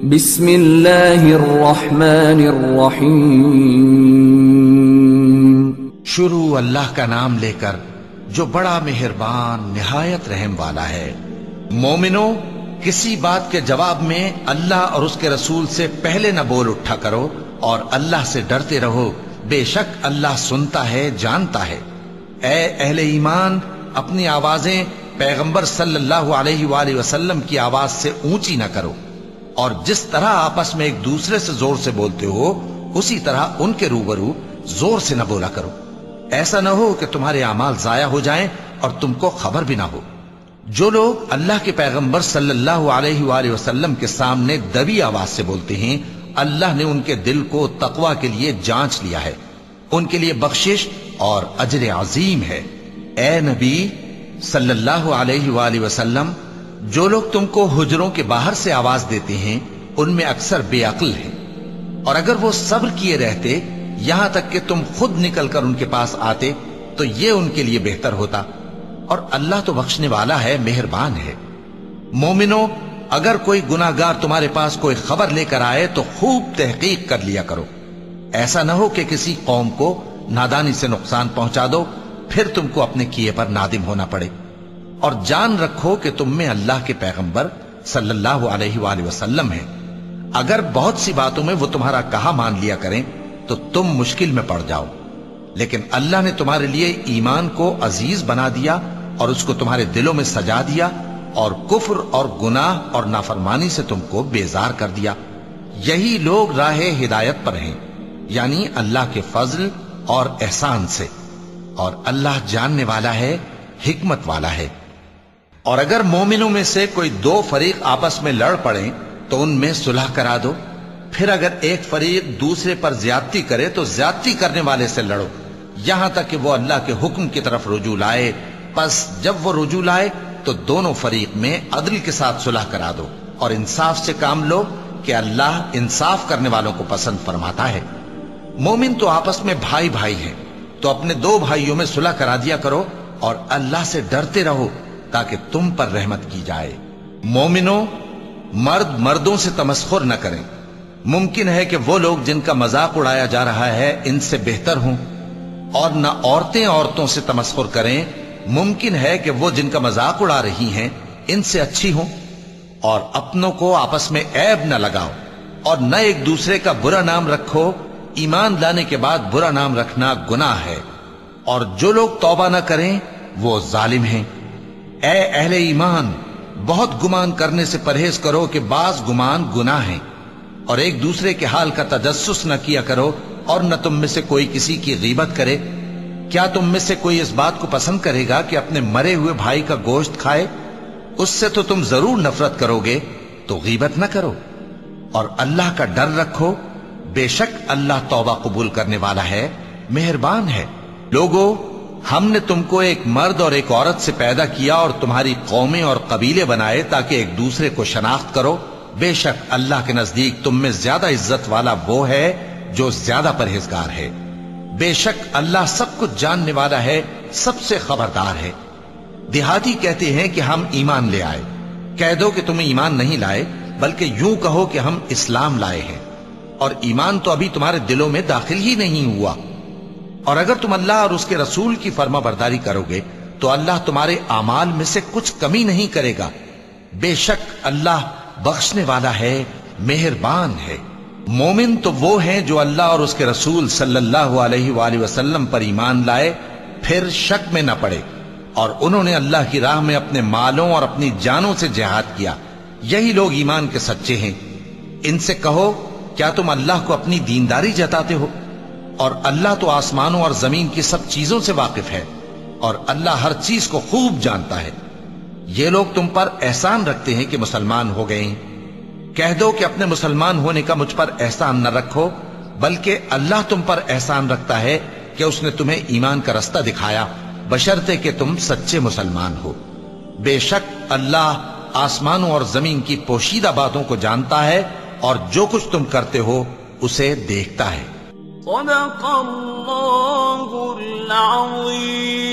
بسم اللہ الرحمن الرحیم۔ شروع اللہ کا نام لے کر جو بڑا مہربان نہایت رحم والا ہے۔ مومنو، کسی بات کے جواب میں اللہ اور اس کے رسول سے پہلے نہ بول اٹھا کرو اور اللہ سے ڈرتے رہو، بے شک اللہ سنتا ہے، جانتا ہے۔ اے اہل ایمان، اپنی آوازیں پیغمبر صلی اللہ علیہ وآلہ وسلم کی آواز سے اونچی نہ کرو، اور جس طرح آپس میں ایک دوسرے سے زور سے بولتے ہو اسی طرح ان کے روبرو زور سے نہ بولا کرو، ایسا نہ ہو کہ تمہارے اعمال ضائع ہو جائیں اور تم کو خبر بھی نہ ہو۔ جو لوگ اللہ کے پیغمبر صلی اللہ علیہ وآلہ وسلم کے سامنے دبی آواز سے بولتے ہیں، اللہ نے ان کے دل کو تقوی کے لیے جانچ لیا ہے، ان کے لیے بخشش اور اجر عظیم ہے۔ اے نبی صلی اللہ علیہ وآلہ وسلم، جو لوگ تم کو حجروں کے باہر سے آواز دیتے ہیں ان میں اکثر بے عقل ہیں، اور اگر وہ صبر کیے رہتے یہاں تک کہ تم خود نکل کر ان کے پاس آتے تو یہ ان کے لیے بہتر ہوتا، اور اللہ تو بخشنے والا ہے، مہربان ہے۔ مومنو، اگر کوئی گناہگار تمہارے پاس کوئی خبر لے کر آئے تو خوب تحقیق کر لیا کرو، ایسا نہ ہو کہ کسی قوم کو نادانی سے نقصان پہنچا دو پھر تم کو اپنے کیے پر نادم ہونا پڑے۔ اور جان رکھو کہ تم میں اللہ کے پیغمبر صلی اللہ علیہ وآلہ وسلم ہیں، اگر بہت سی باتوں میں وہ تمہارا کہا مان لیا کریں تو تم مشکل میں پڑ جاؤ، لیکن اللہ نے تمہارے لیے ایمان کو عزیز بنا دیا اور اس کو تمہارے دلوں میں سجا دیا، اور کفر اور گناہ اور نافرمانی سے تم کو بیزار کر دیا۔ یہی لوگ راہ ہدایت پر ہیں، یعنی اللہ کے فضل اور احسان سے، اور اللہ جاننے والا ہے، حکمت والا ہے۔ اور اگر مومنوں میں سے کوئی دو فریق آپس میں لڑ پڑیں تو ان میں صلح کرا دو، پھر اگر ایک فریق دوسرے پر زیادتی کرے تو زیادتی کرنے والے سے لڑو، یہاں تک کہ وہ اللہ کے حکم کی طرف رجوع لائے۔ پس جب وہ رجوع لائے تو دونوں فریق میں عدل کے ساتھ صلح کرا دو، اور انصاف سے کام لو کہ اللہ انصاف کرنے والوں کو پسند فرماتا ہے۔ مومن تو آپس میں بھائی بھائی ہیں، تو اپنے دو بھائیوں میں صلح کرا دیا کرو، اور اللہ سے ڈرتے رہو تاکہ تم پر رحمت کی جائے۔ مومنو، مرد مردوں سے تمسخر نہ کریں، ممکن ہے کہ وہ لوگ جن کا مذاق اڑایا جا رہا ہے ان سے بہتر ہوں، اور نہ عورتیں عورتوں سے تمسخر کریں، ممکن ہے کہ وہ جن کا مذاق اڑا رہی ہیں ان سے اچھی ہوں۔ اور اپنوں کو آپس میں عیب نہ لگاؤ، اور نہ ایک دوسرے کا برا نام رکھو، ایمان لانے کے بعد برا نام رکھنا گناہ ہے، اور جو لوگ توبہ نہ کریں وہ ظالم ہیں۔ اے اہل ایمان، بہت گمان کرنے سے پرہیز کرو کہ بعض گمان گناہ ہیں، اور ایک دوسرے کے حال کا تجسس نہ کیا کرو، اور نہ تم میں سے کوئی کسی کی غیبت کرے۔ کیا تم میں سے کوئی اس بات کو پسند کرے گا کہ اپنے مرے ہوئے بھائی کا گوشت کھائے؟ اس سے تو تم ضرور نفرت کرو گے، تو غیبت نہ کرو، اور اللہ کا ڈر رکھو، بے شک اللہ توبہ قبول کرنے والا ہے، مہربان ہے۔ لوگو، ہم نے تم کو ایک مرد اور ایک عورت سے پیدا کیا اور تمہاری قومیں اور قبیلے بنائے تاکہ ایک دوسرے کو شناخت کرو، بے شک اللہ کے نزدیک تم میں زیادہ عزت والا وہ ہے جو زیادہ پرہیزگار ہے۔ بے شک اللہ سب کچھ جاننے والا ہے، سب سے خبردار ہے۔ دیہاتی کہتے ہیں کہ ہم ایمان لے آئے، کہہ دو کہ تم ایمان نہیں لائے، بلکہ یوں کہو کہ ہم اسلام لائے ہیں، اور ایمان تو ابھی تمہارے دلوں میں داخل ہی نہیں ہوا۔ اور اگر تم اللہ اور اس کے رسول کی فرما برداری کرو گے تو اللہ تمہارے اعمال میں سے کچھ کمی نہیں کرے گا، بے شک اللہ بخشنے والا ہے، مہربان ہے۔ مومن تو وہ ہیں جو اللہ اور اس کے رسول صلی اللہ علیہ وآلہ وسلم پر ایمان لائے پھر شک میں نہ پڑے، اور انہوں نے اللہ کی راہ میں اپنے مالوں اور اپنی جانوں سے جہاد کیا، یہی لوگ ایمان کے سچے ہیں۔ ان سے کہو، کیا تم اللہ کو اپنی دینداری جتاتے ہو؟ اور اللہ تو آسمانوں اور زمین کی سب چیزوں سے واقف ہے، اور اللہ ہر چیز کو خوب جانتا ہے۔ یہ لوگ تم پر احسان رکھتے ہیں کہ مسلمان ہو گئے ہیں، کہہ دو کہ اپنے مسلمان ہونے کا مجھ پر احسان نہ رکھو، بلکہ اللہ تم پر احسان رکھتا ہے کہ اس نے تمہیں ایمان کا رستہ دکھایا، بشرطے کہ تم سچے مسلمان ہو۔ بے شک اللہ آسمانوں اور زمین کی پوشیدہ باتوں کو جانتا ہے، اور جو کچھ تم کرتے ہو اسے دیکھتا ہے۔ صدق اللہ العظیم۔